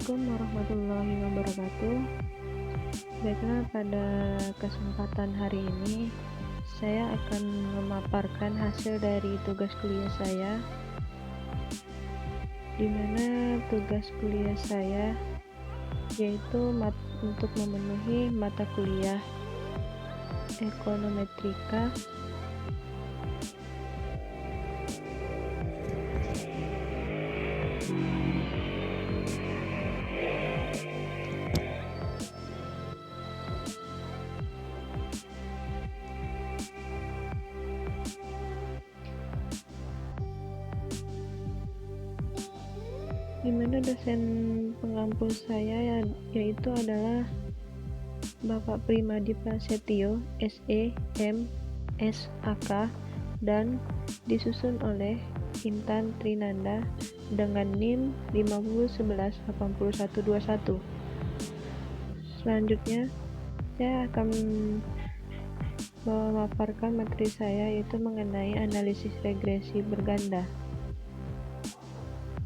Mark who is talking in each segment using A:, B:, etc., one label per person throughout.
A: Assalamualaikum warahmatullahi wabarakatuh. Baiklah, pada kesempatan hari ini saya akan memaparkan hasil dari tugas kuliah saya, di mana tugas kuliah saya yaitu untuk memenuhi mata kuliah ekonometrika di mana dosen pengampu saya yaitu adalah Bapak Primadi Prasetyo, SE, M, SAK, dan disusun oleh Intan Trinanda dengan NIM 50118121. Selanjutnya, saya akan memaparkan materi saya yaitu mengenai analisis regresi berganda.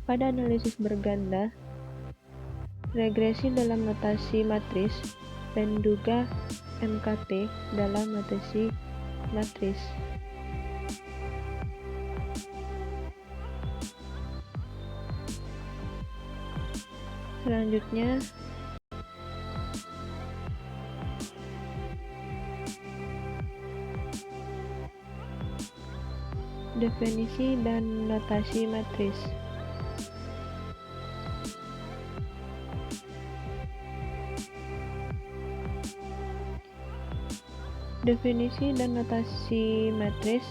A: Pada analisis berganda, regresi dalam notasi matris dan juga MKT dalam notasi matris. Selanjutnya, definisi dan notasi matris. Definisi dan notasi matris,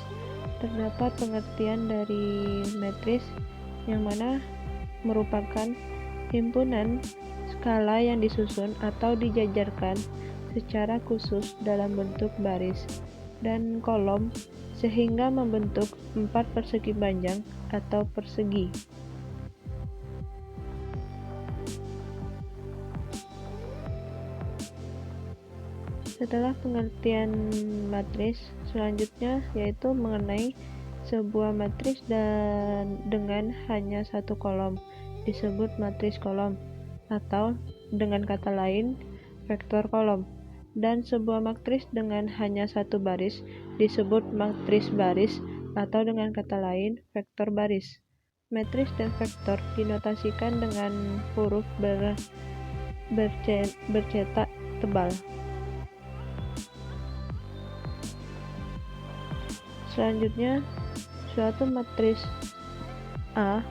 A: terdapat pengertian dari matris yang mana merupakan himpunan skala yang disusun atau dijajarkan secara khusus dalam bentuk baris dan kolom sehingga membentuk 4 persegi panjang atau persegi. Setelah pengertian matris, selanjutnya yaitu mengenai sebuah matris dengan hanya satu kolom disebut matris kolom, atau dengan kata lain vektor kolom, dan sebuah matris dengan hanya satu baris disebut matris baris, atau dengan kata lain vektor baris. Matris dan vektor dinotasikan dengan huruf bercetak tebal. Selanjutnya, suatu matris A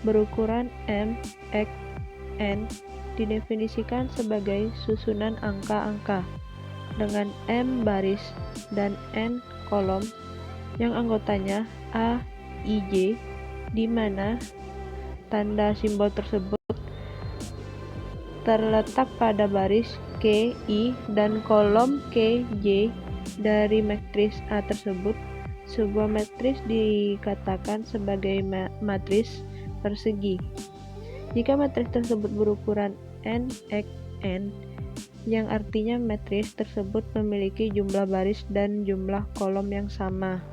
A: berukuran M, X, N didefinisikan sebagai susunan angka-angka dengan M baris dan N kolom yang anggotanya A, I, J, di mana tanda simbol tersebut terletak pada baris K, I, dan kolom K, J dari matris A tersebut. Sebuah matris dikatakan sebagai matris persegi jika matris tersebut berukuran N, X, N, yang artinya matris tersebut memiliki jumlah baris dan jumlah kolom yang sama.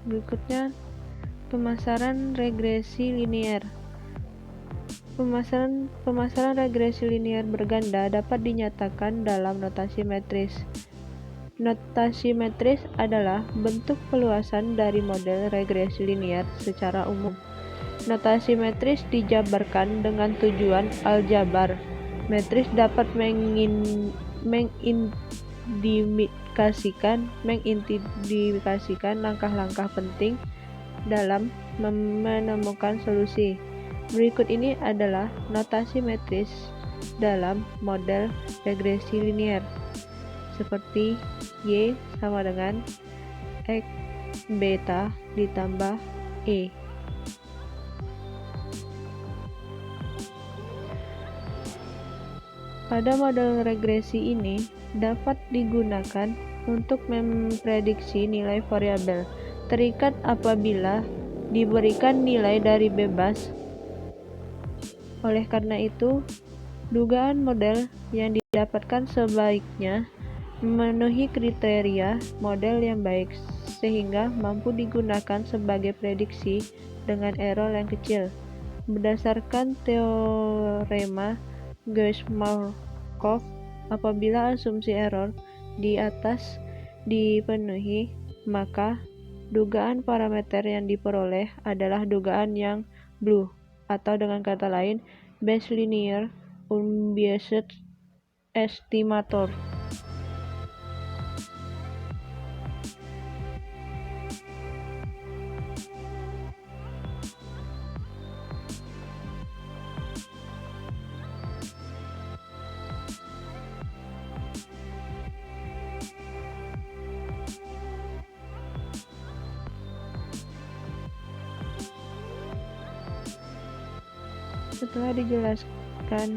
A: Berikutnya, pemasaran regresi linear. Pemasaran regresi linear berganda dapat dinyatakan dalam notasi matris. Notasi matris adalah bentuk peluasan dari model regresi linear secara umum. Notasi matris dijabarkan dengan tujuan aljabar. Matris dapat mengindikasikan langkah-langkah penting dalam menemukan solusi. Berikut ini adalah notasi matris dalam model regresi linear, seperti Y sama dengan X beta ditambah E. Pada model regresi ini dapat digunakan untuk memprediksi nilai variabel terikat apabila diberikan nilai dari bebas. Oleh karena itu, dugaan model yang didapatkan sebaiknya memenuhi kriteria model yang baik sehingga mampu digunakan sebagai prediksi dengan error yang kecil. Berdasarkan teorema Gauss-Markov, apabila asumsi error di atas dipenuhi, maka dugaan parameter yang diperoleh adalah dugaan yang blue, atau dengan kata lain, Bayes linear unbiased estimator. Setelah dijelaskan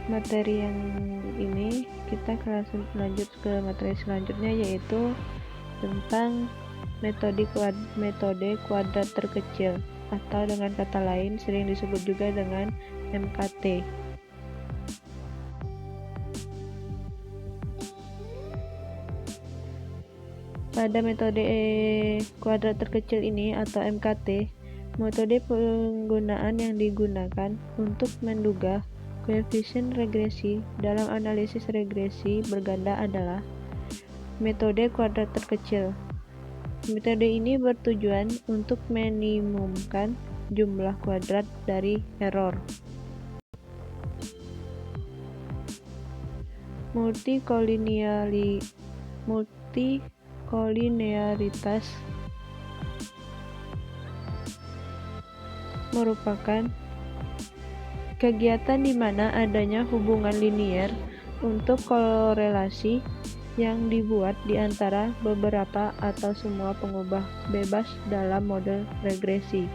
A: materi yang ini, kita lanjut ke materi selanjutnya, yaitu tentang metode kuadrat terkecil, atau dengan kata lain sering disebut juga dengan MKT. Pada metode kuadrat terkecil ini atau MKT, metode penggunaan yang digunakan untuk menduga koefisien regresi dalam analisis regresi berganda adalah metode kuadrat terkecil. Metode ini bertujuan untuk minimumkan jumlah kuadrat dari error. Multikolinearitas merupakan kegiatan di mana adanya hubungan linier untuk korelasi yang dibuat di antara beberapa atau semua pengubah bebas dalam model regresi.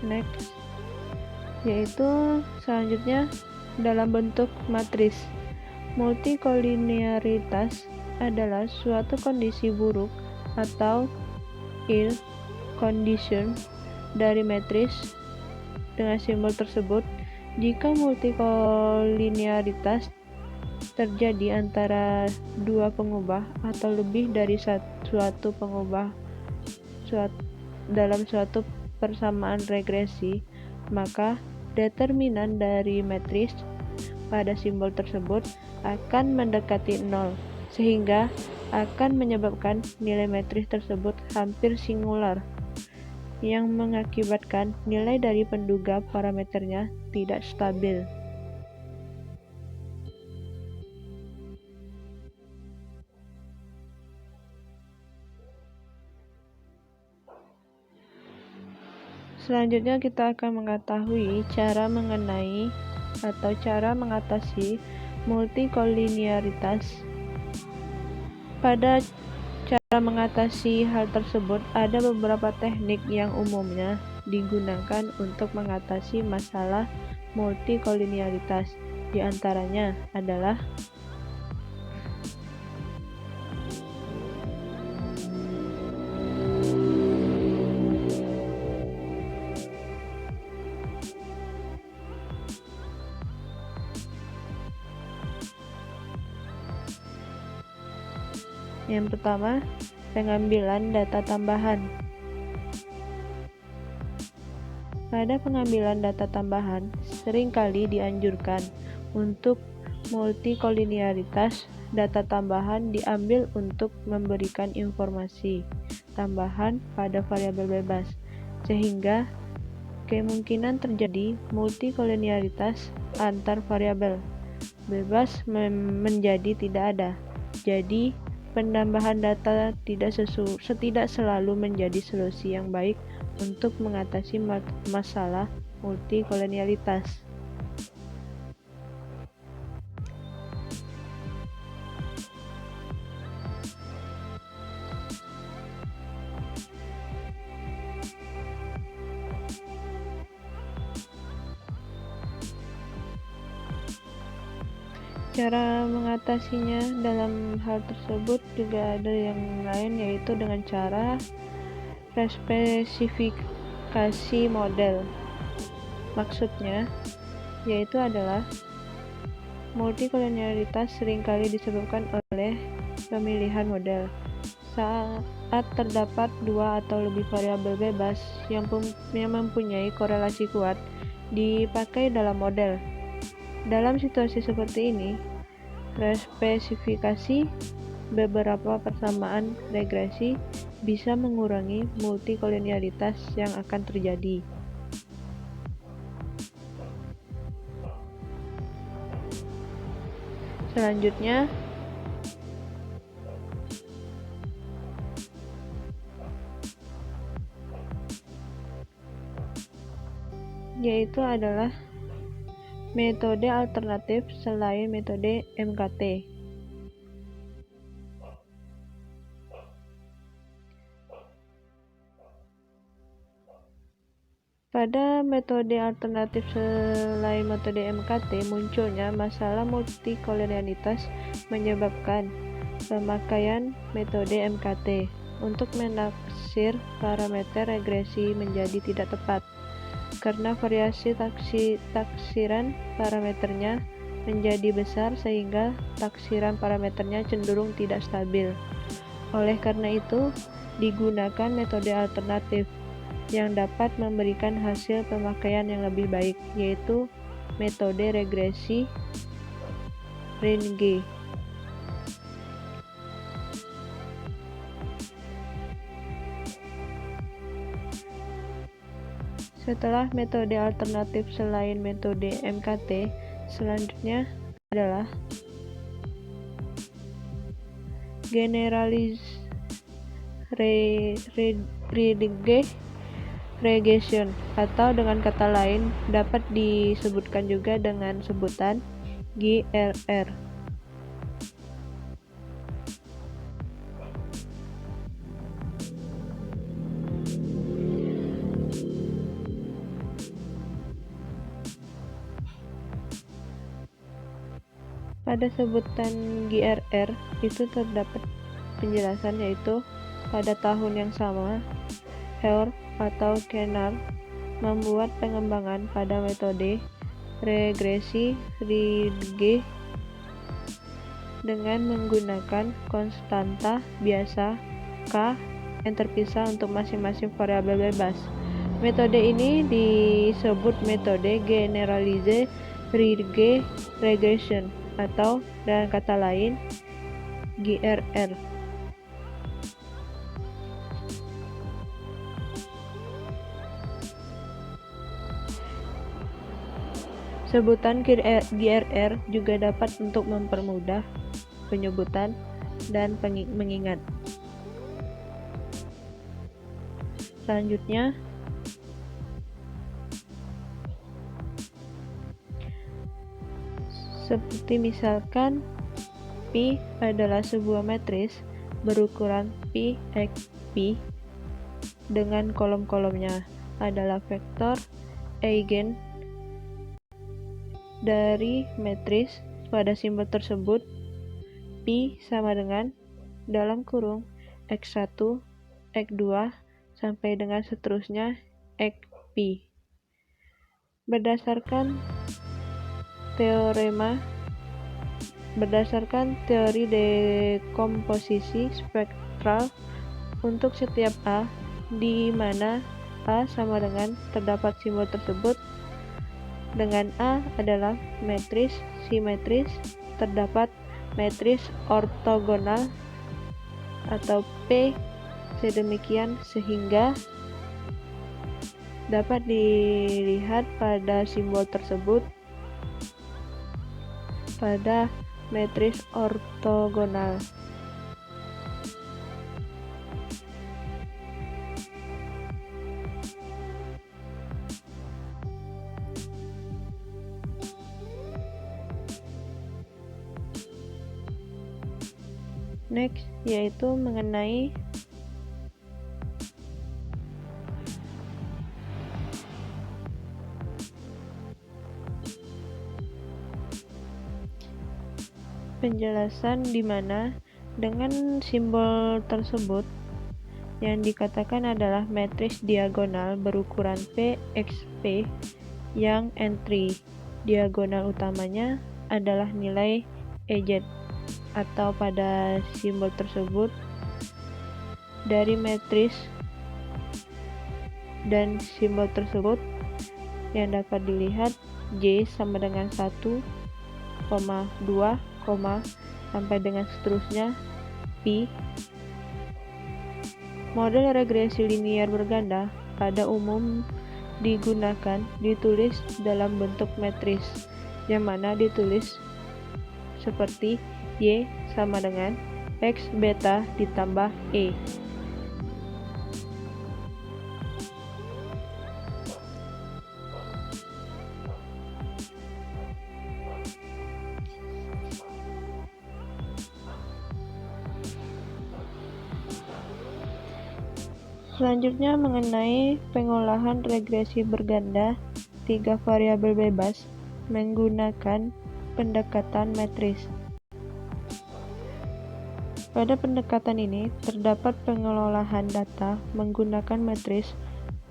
A: Next, yaitu selanjutnya dalam bentuk matris. Multikolinearitas adalah suatu kondisi buruk atau ill condition dari matris dengan simbol tersebut jika multikolinearitas terjadi antara dua pengubah atau lebih dari suatu pengubah dalam suatu persamaan regresi, maka determinan dari matris pada simbol tersebut akan mendekati 0, sehingga akan menyebabkan nilai matris tersebut hampir singular, yang mengakibatkan nilai dari penduga parameternya tidak stabil. Selanjutnya kita akan mengetahui cara mengatasi multikolinearitas. Pada cara mengatasi hal tersebut, ada beberapa teknik yang umumnya digunakan untuk mengatasi masalah multikolinearitas. Di antaranya adalah yang pertama, pengambilan data tambahan. Pada pengambilan data tambahan, seringkali dianjurkan untuk multikolinearitas. Data tambahan diambil untuk memberikan informasi tambahan pada variabel bebas, sehingga kemungkinan terjadi multikolinearitas antar variabel bebas menjadi tidak ada. Jadi, penambahan data tidak selalu menjadi solusi yang baik untuk mengatasi masalah multikolinearitas. Cara mengatasinya dalam hal tersebut juga ada yang lain, yaitu dengan cara respesifikasi model. Maksudnya yaitu adalah multikolonialitas seringkali disebabkan oleh pemilihan model. Saat terdapat dua atau lebih variabel bebas yang mempunyai korelasi kuat dipakai dalam model. Dalam situasi seperti ini, respesifikasi beberapa persamaan regresi bisa mengurangi multikolonialitas yang akan terjadi. Selanjutnya, yaitu adalah metode alternatif selain metode MKT. Pada metode alternatif selain metode MKT, munculnya masalah multikolonialitas menyebabkan pemakaian metode MKT untuk menaksir parameter regresi menjadi tidak tepat karena variasi taksiran parameternya menjadi besar sehingga taksiran parameternya cenderung tidak stabil. Oleh karena itu, digunakan metode alternatif yang dapat memberikan hasil pemakaian yang lebih baik, yaitu metode regresi Runge. Setelah metode alternatif selain metode MKT, selanjutnya adalah generalized regression, atau dengan kata lain dapat disebutkan juga dengan sebutan GRR. Pada sebutan GRR itu terdapat penjelasan, yaitu pada tahun yang sama, Hare atau Kennard membuat pengembangan pada metode regresi Runge dengan menggunakan konstanta biasa K yang terpisah untuk masing-masing variabel bebas. Metode ini disebut metode generalized Runge regression, atau dengan kata lain GRR. Sebutan GRR juga dapat untuk mempermudah penyebutan dan mengingat. Selanjutnya, seperti misalkan P adalah sebuah matris berukuran P x P dengan kolom-kolomnya adalah vektor eigen dari matris. Pada simbol tersebut P sama dengan dalam kurung x1, x2 sampai dengan seterusnya xp. Berdasarkan teori dekomposisi spektral untuk setiap A, di mana A sama dengan terdapat simbol tersebut dengan A adalah matris simetris, terdapat matris ortogonal atau P sedemikian sehingga dapat dilihat pada simbol tersebut pada matris ortogonal. Next, yaitu mengenai penjelasan di mana dengan simbol tersebut yang dikatakan adalah matris diagonal berukuran P x P yang entry diagonal utamanya adalah nilai EZ atau pada simbol tersebut dari matris dan simbol tersebut yang dapat dilihat J sama dengan 1, 2, sampai dengan seterusnya Pi. Model regresi linier berganda pada umum ditulis dalam bentuk matris, yang mana ditulis seperti Y sama dengan X beta ditambah E. Selanjutnya mengenai pengolahan regresi berganda 3 variabel bebas menggunakan pendekatan matris. Pada pendekatan ini terdapat pengolahan data menggunakan matris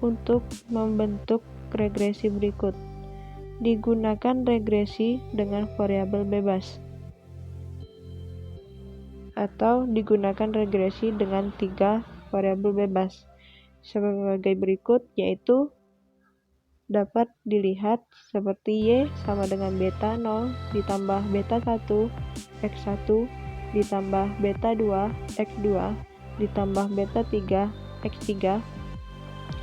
A: untuk membentuk regresi berikut. Digunakan regresi dengan variabel bebas atau digunakan regresi dengan 3 variabel bebas sebagai berikut, yaitu dapat dilihat seperti Y sama dengan beta 0 ditambah beta 1 X1 ditambah beta 2 X2 ditambah beta 3 X3,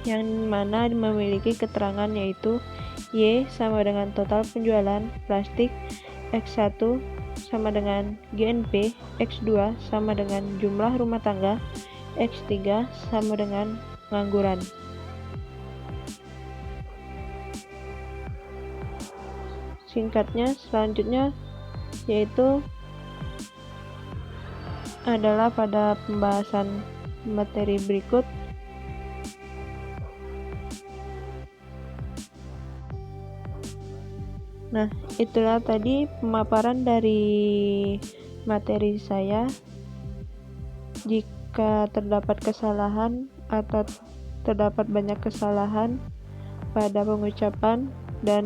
A: yang mana memiliki keterangan yaitu Y sama dengan total penjualan plastik, X1 sama dengan GNP, X2 sama dengan jumlah rumah tangga, X3 sama dengan pengangguran. Singkatnya, selanjutnya yaitu adalah pada pembahasan materi berikut. Nah, itulah tadi pemaparan dari materi saya. Jika terdapat kesalahan atau terdapat banyak kesalahan pada pengucapan dan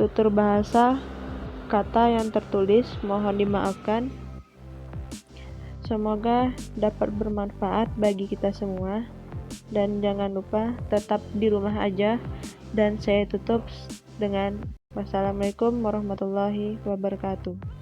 A: tutur bahasa kata yang tertulis, mohon dimaafkan. Semoga dapat bermanfaat bagi kita semua, dan jangan lupa tetap di rumah aja. Dan saya tutup dengan wassalamualaikum warahmatullahi wabarakatuh.